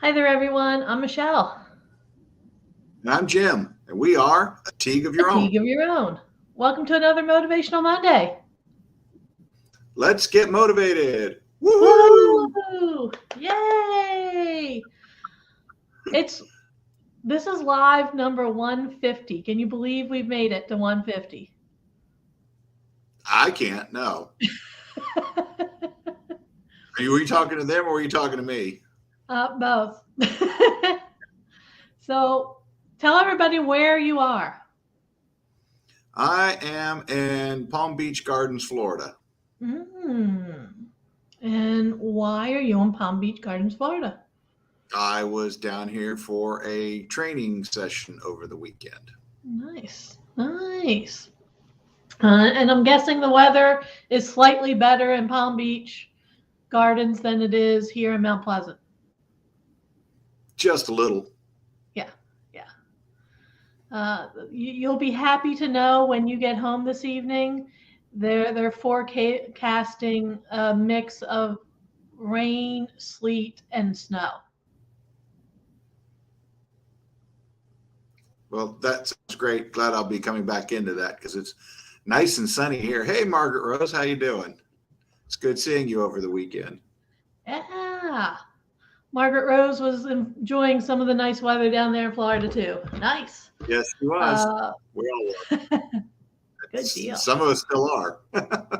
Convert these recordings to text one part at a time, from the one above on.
Hi there, everyone. I'm Michelle. And I'm Jim, and we are A Teague of A Your Own. Teague of Your Own. Welcome to another Motivational Monday. Let's get motivated. Woohoo! Woohoo! Yay! It's This is live number 150. Can you believe we've made it to 150? I can't, no. Were you talking to them or were you talking to me? Both. So tell everybody where you are. I am in Palm Beach Gardens, Florida. Mm. And why are you in Palm Beach Gardens, Florida? I was down here for a training session over the weekend. Nice. Nice. And I'm guessing the weather is slightly better in Palm Beach Gardens than it is here in Mount Pleasant. Just a little. Yeah, yeah. You'll be happy to know when you get home this evening, they're forecasting a mix of rain, sleet, and snow. Well, that sounds great. Glad I'll be coming back into that because it's nice and sunny here. Hey, Margaret Rose, how you doing? It's good seeing you over the weekend. Yeah. Margaret Rose was enjoying some of the nice weather down there in Florida too. Nice. Yes, she was. Uh, We all were. Good deal. Some of us still are.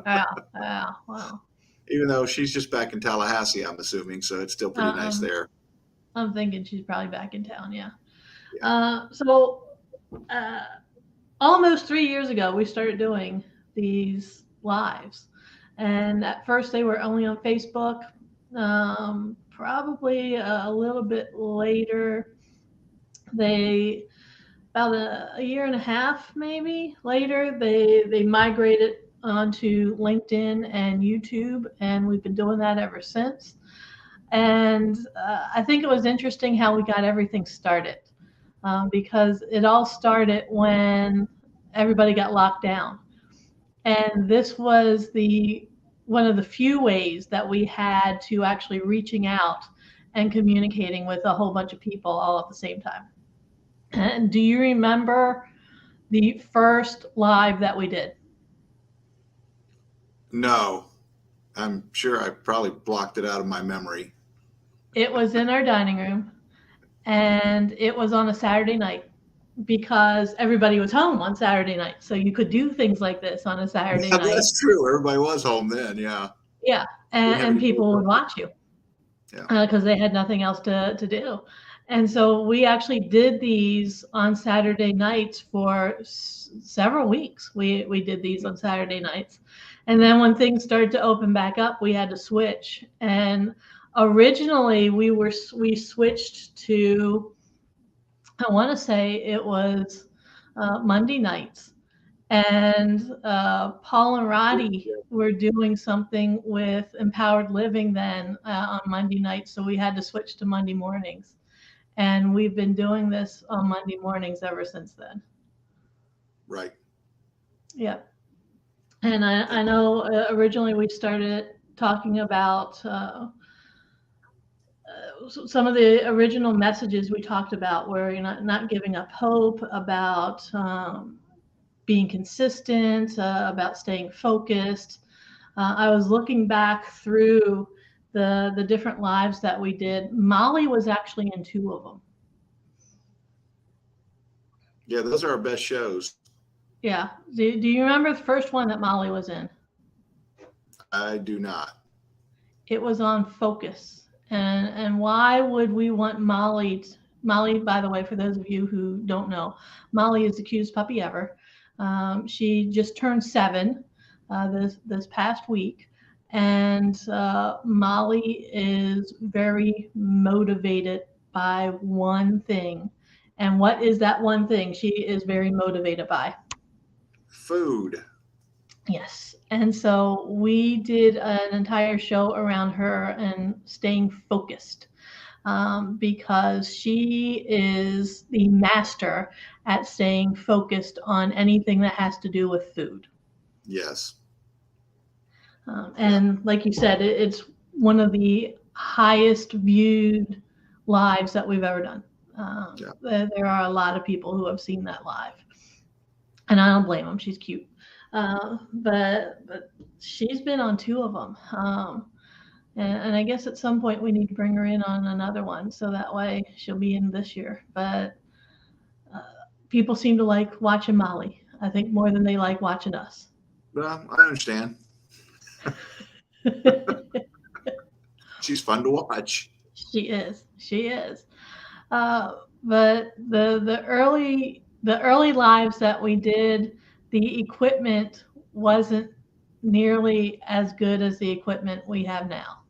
Yeah, yeah. Wow. Even though she's just back in Tallahassee, I'm assuming, so it's still pretty nice Um, there. I'm thinking she's probably back in town. Yeah. Yeah. So uh, almost 3 years ago, we started doing these lives, and at first they were only on Facebook. Probably a little bit later, they about a year and a half maybe later, they migrated onto LinkedIn and YouTube, and we've been doing that ever since. And I think it was interesting how we got everything started, because it all started when everybody got locked down. And this was the one of the few ways that we had to actually reaching out and communicating with a whole bunch of people all at the same time. And do you remember the first live that we did? No, I'm sure I probably blocked it out of my memory. It was in our dining room, and it was on a Saturday night because everybody was home on Saturday night. So you could do things like this on a Saturday Yeah, night. that's true. Everybody was home then. Yeah. Yeah. Didn't have And anybody people would working. watch you Yeah. because they had nothing else to do. And so we actually did these on Saturday nights for several weeks. We did these on Saturday nights. And then when things started to open back up, we had to switch. And originally we switched to, I want to say it was Monday nights. And Paul and Roddy were doing something with Empowered Living then on Monday nights. So we had to switch to Monday mornings. And we've been doing this on Monday mornings ever since then. Right. Yeah. And I know originally we started talking about some of the original messages we talked about were, you know, not giving up hope, about being consistent, about staying focused. I was looking back through the different lives that we did. Molly was actually in two of them. Yeah, those are our best shows. Yeah. Do you remember the first one that Molly was in? I do not. It was on focus. And why would we want Molly? Molly, by the way, for those of you who don't know, Molly is the cutest puppy ever. She just turned 7 this past week, and Molly is very motivated by one thing. And what is that one thing she is very motivated by? Food. Yes. And so we did an entire show around her and staying focused, because she is the master at staying focused on anything that has to do with food. Yes. Yeah. And like you said, it's one of the highest viewed lives that we've ever done. Yeah. There are a lot of people who have seen that live, and I don't blame them. She's cute, but she's been on 2 of them. And I guess at some point we need to bring her in on another one, so that way she'll be in this year. But people seem to like watching Molly, I think, more than they like watching us. Well, I understand. She's fun to watch. She is. She is. But the early lives that we did, the equipment wasn't nearly as good as the equipment we have now.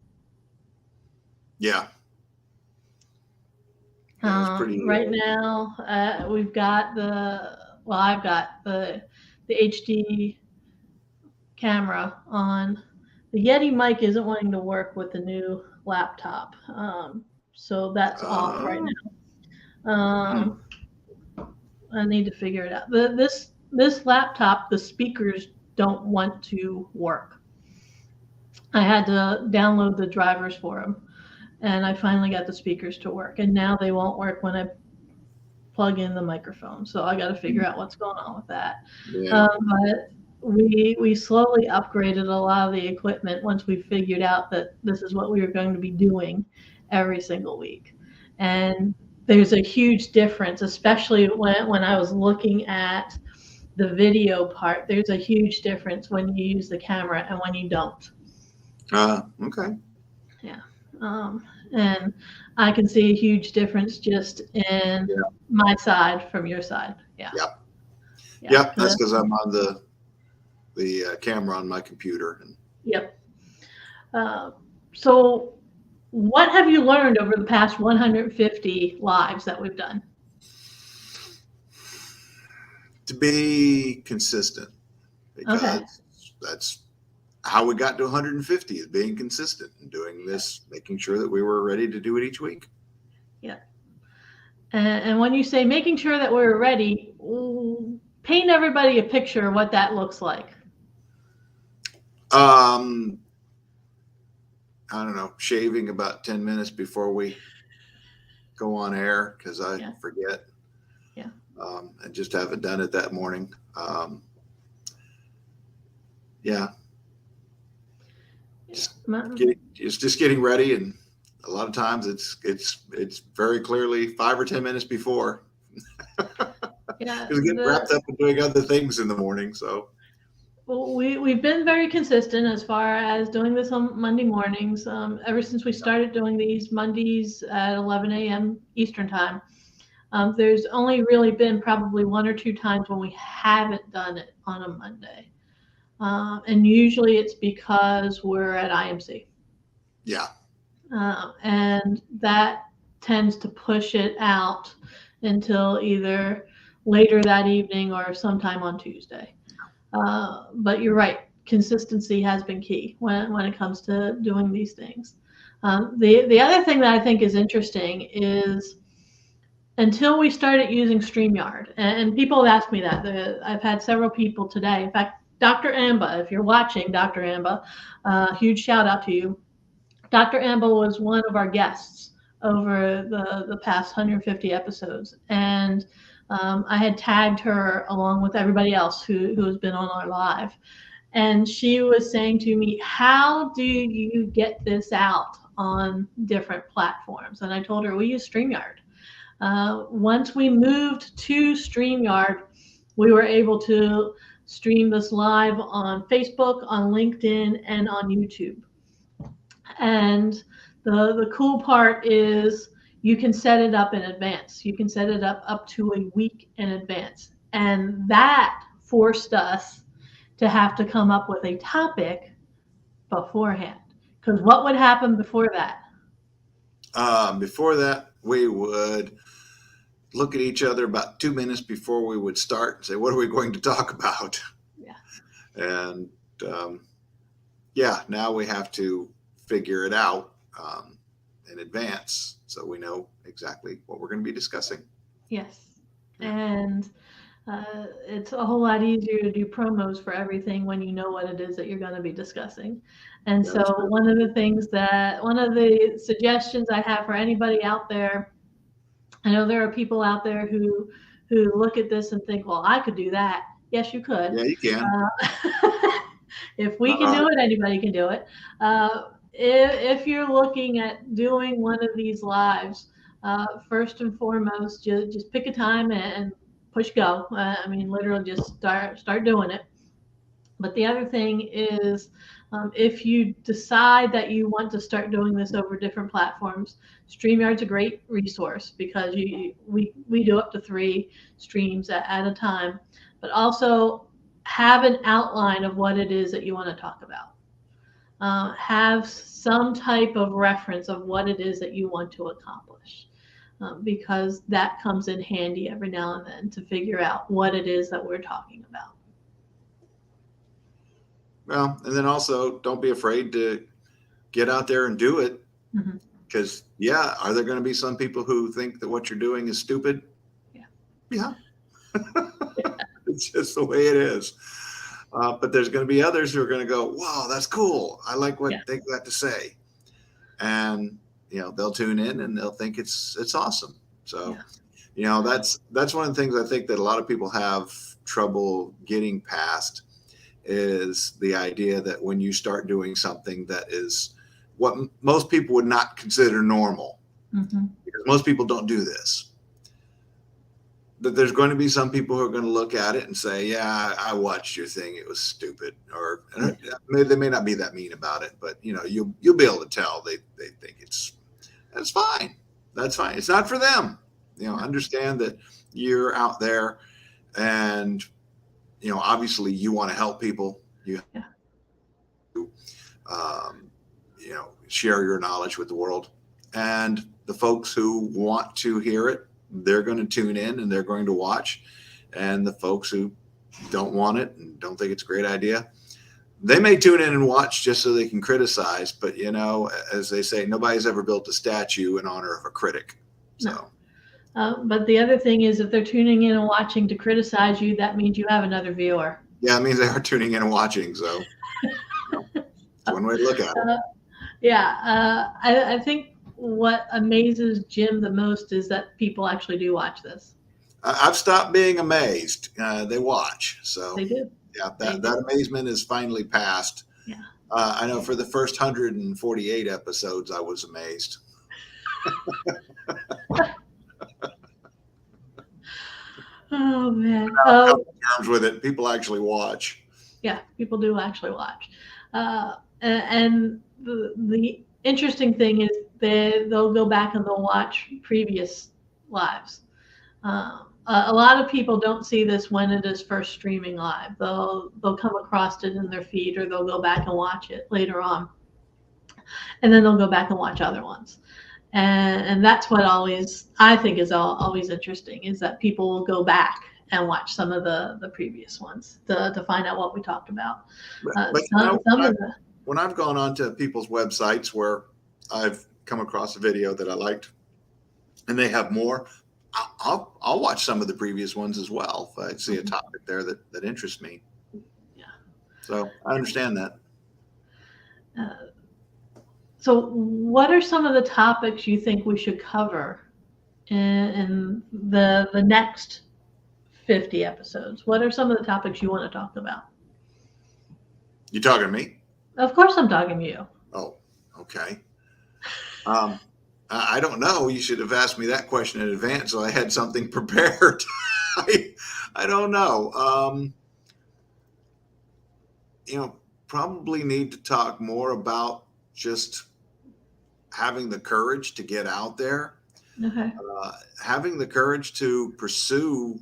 Yeah. Yeah, pretty, right now, I've got the HD camera on. The Yeti mic isn't wanting to work with the new laptop, so that's off right now. I need to figure it out. This laptop, the speakers don't want to work. I had to download the drivers for them, and I finally got the speakers to work, and now they won't work when I plug in the microphone. So I got to figure out what's going on with that. Yeah. But we slowly upgraded a lot of the equipment once we figured out that this is what we were going to be doing every single week. And there's a huge difference, especially when I was looking at the video part. There's a huge difference when you use the camera and when you don't. Okay. Yeah. And I can see a huge difference just in my side from your side. Yeah. Yep. Yeah, that's because I'm on the camera on my computer. Yep. So what have you learned over the past 150 lives that we've done? To be consistent, because that's how we got to 150, is being consistent and doing this, making sure that we were ready to do it each week. Yeah. And when you say making sure that we're ready, paint everybody a picture of what that looks like. I don't know, shaving about 10 minutes before we go on air because I forget. Yeah. And just haven't done it that morning. Yeah. Just getting ready, and a lot of times it's very clearly 5 or 10 minutes before. Yeah. Because getting wrapped up and doing other things in the morning. So. Well, we've been very consistent as far as doing this on Monday mornings. Ever since we started doing these Mondays at 11 a.m. Eastern time, there's only really been probably 1 or 2 times when we haven't done it on a Monday. And usually it's because we're at IMC. Yeah. And that tends to push it out until either later that evening or sometime on Tuesday. But you're right. Consistency has been key when it comes to doing these things. The other thing that I think is interesting is until we started using StreamYard, and people have asked me that. I've had several people today. In fact, Dr. Amba, if you're watching, Dr. Amba, huge shout out to you. Dr. Amba was one of our guests over the past 150 episodes. And I had tagged her along with everybody else who has been on our live. And she was saying to me, how do you get this out on different platforms? And I told her, we use StreamYard. Once we moved to StreamYard, we were able to stream this live on Facebook, on LinkedIn, and on YouTube. And the cool part is you can set it up in advance. You can set it up to a week in advance. And that forced us to have to come up with a topic beforehand. Because what would happen before that? Before that, we would look at each other about 2 minutes before we would start and say, what are we going to talk about? Yeah. And now we have to figure it out in advance so we know exactly what we're going to be discussing. Yes. And It's a whole lot easier to do promos for everything when you know what it is that you're going to be discussing. And so That's true. one of the suggestions I have for anybody out there, I know there are people out there who look at this and think, well, I could do that. Yes, you could. Yeah, you can. If we Not can hard. do it, anybody can do it. If you're looking at doing one of these lives, first and foremost, just pick a time and push go. I mean, literally just start doing it. But the other thing is, if you decide that you want to start doing this over different platforms, StreamYard's a great resource because we do up to 3 streams at a time, but also have an outline of what it is that you want to talk about. Have some type of reference of what it is that you want to accomplish. Because that comes in handy every now and then to figure out what it is that we're talking about. Well, and then also don't be afraid to get out there and do it. Because, yeah, are there going to be some people who think that what you're doing is stupid? Yeah. Yeah. It's just the way it is. But there's going to be others who are going to go, wow, that's cool. I like what they got to say. And, they'll tune in and they'll think it's awesome. So, that's one of the things I think that a lot of people have trouble getting past is the idea that when you start doing something that is what most people would not consider normal, because most people don't do this, that there's going to be some people who are going to look at it and say, yeah, I watched your thing. It was stupid. Or they may not be that mean about it, but you'll be able to tell they think that's fine. That's fine. It's not for them. Understand that you're out there and, obviously you want to help people. You share your knowledge with the world, and the folks who want to hear it, they're going to tune in and they're going to watch. And the folks who don't want it and don't think it's a great idea, they may tune in and watch just so they can criticize. But, as they say, nobody's ever built a statue in honor of a critic. So. No. But the other thing is, if they're tuning in and watching to criticize you, that means you have another viewer. Yeah, it means they are tuning in and watching. So that's one way to look at it. I think what amazes Jim the most is that people actually do watch this. I've stopped being amazed. They watch. So they do. Yeah, that amazement is finally past. Yeah. I know for the first 148 episodes, I was amazed. Oh man! Come to terms with it. People actually watch. Yeah, people do actually watch, and the interesting thing is they'll go back and they'll watch previous lives. A lot of people don't see this when it is first streaming live. They'll come across it in their feed, or they'll go back and watch it later on, and then they'll go back and watch other ones. And that's what I think is always interesting, is that people will go back and watch some of the previous ones to find out what we talked about. When I've gone on to people's websites where I've come across a video that I liked and they have more, I'll watch some of the previous ones as well if I see a topic there that interests me. Yeah. So I understand that. So what are some of the topics you think we should cover in the next 50 episodes? What are some of the topics you want to talk about? You talking to me? Of course I'm talking to you. Oh, okay. I don't know. You should have asked me that question in advance so I had something prepared. I don't know. Probably need to talk more about just having the courage to get out there, having the courage to pursue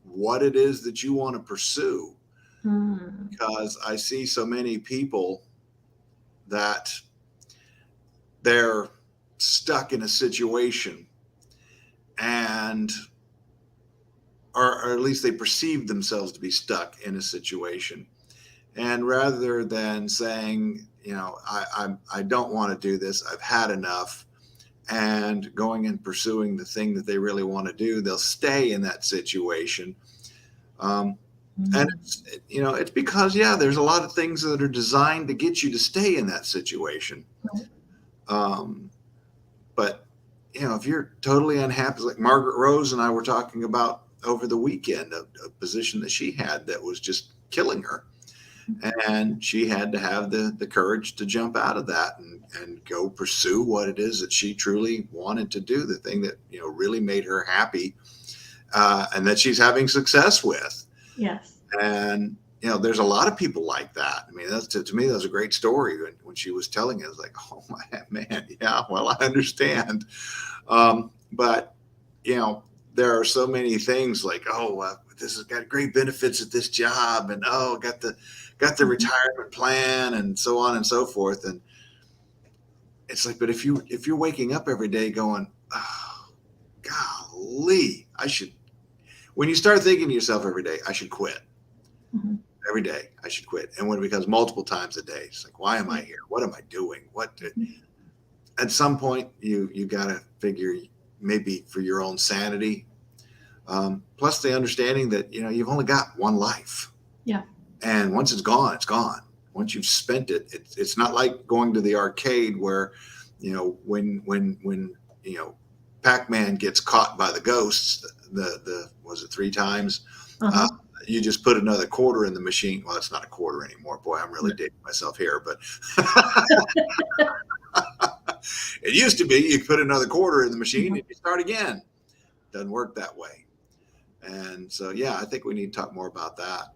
what it is that you want to pursue. Because I see so many people that they're stuck in a situation or at least they perceive themselves to be stuck in a situation. And rather than saying, I don't want to do this, I've had enough, and going and pursuing the thing that they really want to do, they'll stay in that situation And it's, it's because, there's a lot of things that are designed to get you to stay in that situation. But, if you're totally unhappy, like Margaret Rose and I were talking about over the weekend, a position that she had that was just killing her. And she had to have the courage to jump out of that and go pursue what it is that she truly wanted to do, the thing that, really made her happy, and that she's having success with. Yes. And, there's a lot of people like that. I mean, to me, that was a great story when she was telling it. I was like, oh my man. Yeah, well, I understand. But, there are so many things like, this has got great benefits at this job, and got the retirement plan, and so on and so forth. And it's like, but if you're waking up every day going, oh, golly, when you start thinking to yourself every day, I should quit. Mm-hmm. Every day, I should quit. And when it becomes multiple times a day, it's like, why am I here? What am I doing? At some point, you got to figure, maybe for your own sanity, plus the understanding that, you've only got one life. Yeah. And once it's gone, it's gone. Once you've spent it, it's not like going to the arcade where, when Pac-Man gets caught by the ghosts, was it 3 times? Uh-huh. You just put another quarter in the machine. Well, it's not a quarter anymore. Boy, I'm really dating myself here, but it used to be you put another quarter in the machine and you start again. Doesn't work that way. And so, I think we need to talk more about that.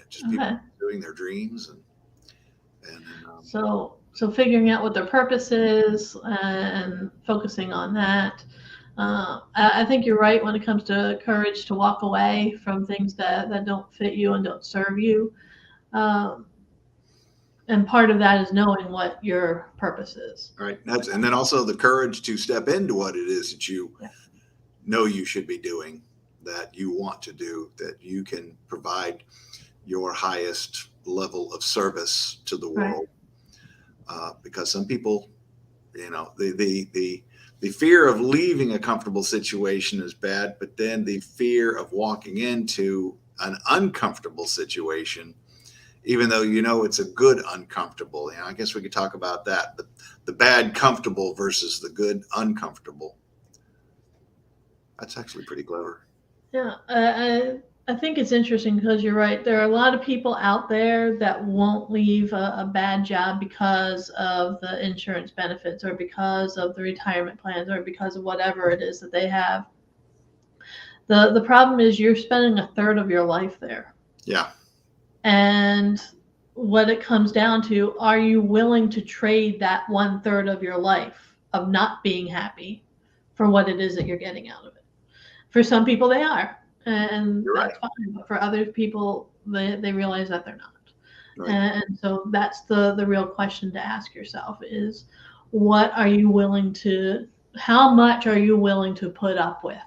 Just people doing their dreams and so figuring out what their purpose is and focusing on that. I think you're right when it comes to courage to walk away from things that don't fit you and don't serve you. And part of that is knowing what your purpose is. Right. And then also the courage to step into what it is that you know you should be doing, that you want to do, that you can provide your highest level of service to the world. Because some people, the fear of leaving a comfortable situation is bad, but then the fear of walking into an uncomfortable situation, even though it's a good uncomfortable, I guess we could talk about that, the bad comfortable versus the good uncomfortable. That's actually pretty clever. Yeah, I think it's interesting because you're right. There are a lot of people out there that won't leave a bad job because of the insurance benefits or because of the retirement plans or because of whatever it is that they have. The problem is you're spending a third of your life there. Yeah. And what it comes down to, are you willing to trade that 1/3 of your life of not being happy for what it is that you're getting out of it? For some people, they are. And that's fine. But for other people, they realize that they're not. Right. And so that's the real question to ask yourself is, how much are you willing to put up with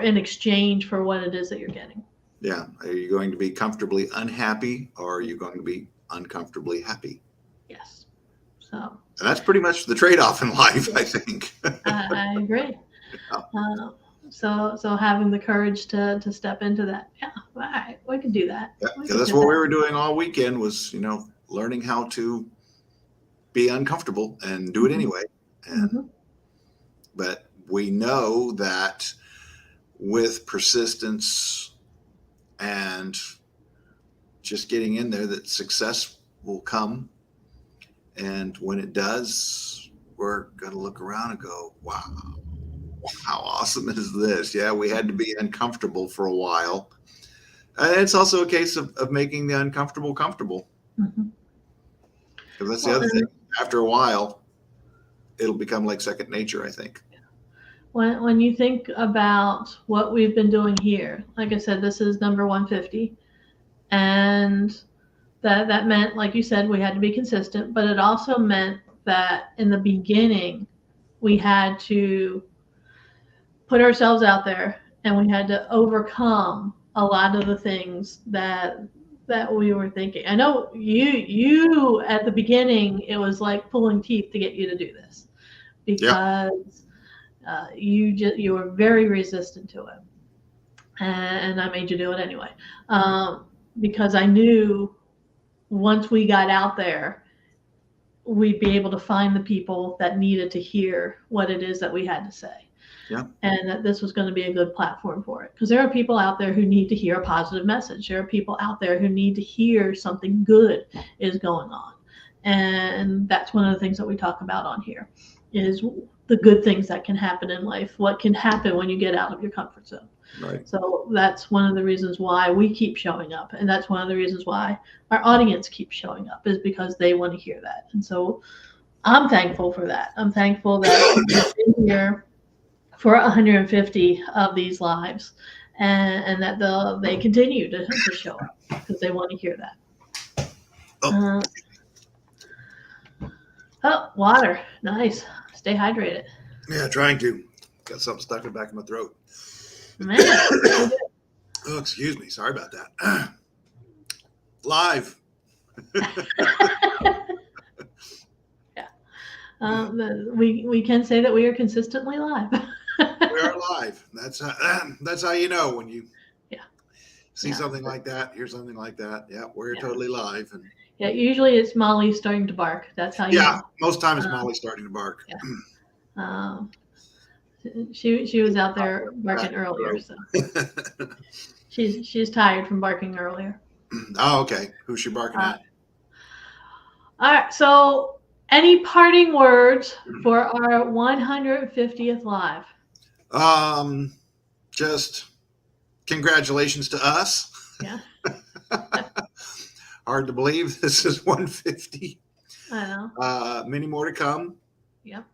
in exchange for what it is that you're getting? Yeah. Are you going to be comfortably unhappy or are you going to be uncomfortably happy? Yes. So. And that's pretty much the trade-off in life, I think. I agree. So having the courage to step into that. Yeah, all right, we can do that. Yeah, that's what we were doing all weekend was, learning how to be uncomfortable and do it anyway. And but we know that with persistence and just getting in there, that success will come. And when it does, we're going to look around and go, wow, how awesome is this? Yeah, we had to be uncomfortable for a while. And it's also a case of making the uncomfortable comfortable. Because that's the other thing. After a while, it'll become like second nature, I think. When you think about what we've been doing here, like I said, this is number 150. And that meant, like you said, we had to be consistent, but it also meant that in the beginning, we had to put ourselves out there and we had to overcome a lot of the things that we were thinking. I know you at the beginning, it was like pulling teeth to get you to do this because you were very resistant to it. and I made you do it anyway, because I knew once we got out there, we'd be able to find the people that needed to hear what it is that we had to say. Yeah. And that this was going to be a good platform for it. Because there are people out there who need to hear a positive message. There are people out there who need to hear something good is going on. And that's one of the things that we talk about on here is the good things that can happen in life, what can happen when you get out of your comfort zone. Right. So that's one of the reasons why we keep showing up. And that's one of the reasons why our audience keeps showing up, is because they want to hear that. And so I'm thankful for that. I'm thankful that we've been here for 150 of these lives, and that they continue to show up because they want to hear that. Oh, water. Nice. Stay hydrated. Yeah, trying to. Got something stuck in the back of my throat. Man. Oh, excuse me. Sorry about that. Live. Yeah. We can say that we are consistently live. We are live. That's how you know when you see something like that, hear something like that. Yeah, we're totally live. And yeah, usually it's Molly starting to bark. That's how you know. Most times Molly's starting to bark. Yeah. She was out there barking earlier, so she's tired from barking earlier. Oh, okay. Who's she barking at? All right. So, any parting words for our 150th live? Just congratulations to us. Yeah. Hard to believe this is 150. I know. Many more to come. Yep.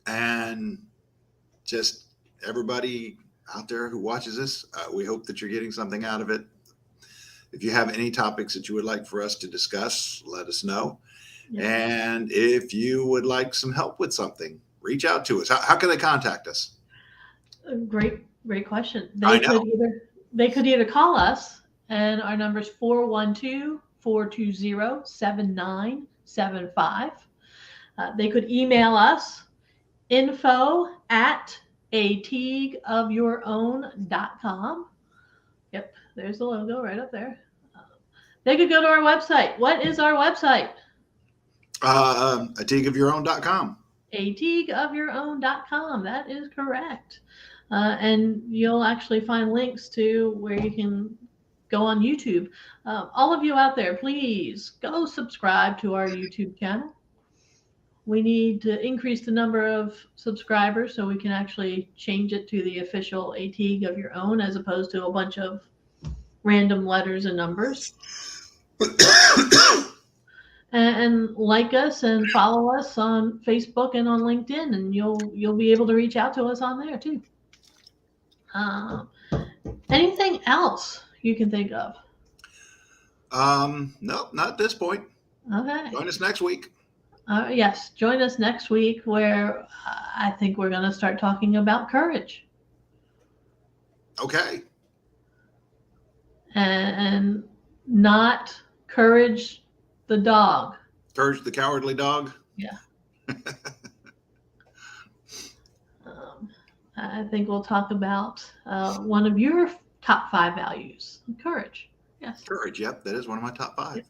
And just everybody out there who watches this, we hope that you're getting something out of it. If you have any topics that you would like for us to discuss, let us know. Yep. And if you would like some help with something, reach out to us. How can they contact us? Great question. They could either call us, and our number is 412-420-7975. They could email us, info@ateagueofyourown.com. Yep, there's the logo right up there. They could go to our website. What is our website? ateagueofyourown.com. ateagueofyourown.com. That is correct. And you'll actually find links to where you can go on YouTube. All of you out there, please go subscribe to our YouTube channel. We need to increase the number of subscribers so we can actually change it to the official Ateague of Your Own, as opposed to a bunch of random letters and numbers. And like us and follow us on Facebook and on LinkedIn, and you'll be able to reach out to us on there too. Anything else you can think of? No, not at this point. Okay. Join us next week. Yes, join us next week, where I think we're going to start talking about courage. Okay. And not Courage the dog. Courage the Cowardly Dog? Yeah. I think we'll talk about one of your top 5 values, courage. Yes. Courage, yep. That is one of my top 5.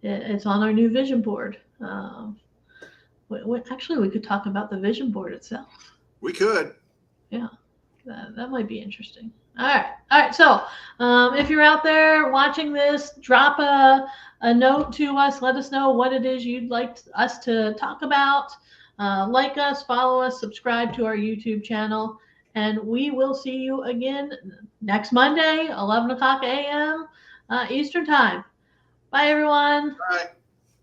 It's on our new vision board. Actually, we could talk about the vision board itself. We could. Yeah, that might be interesting. All right. So if you're out there watching this, drop a note to us. Let us know what it is you'd like us to talk about. Like us, follow us, subscribe to our YouTube channel, and we will see you again next Monday, 11 o'clock a.m. Eastern Time. Bye, everyone. Bye.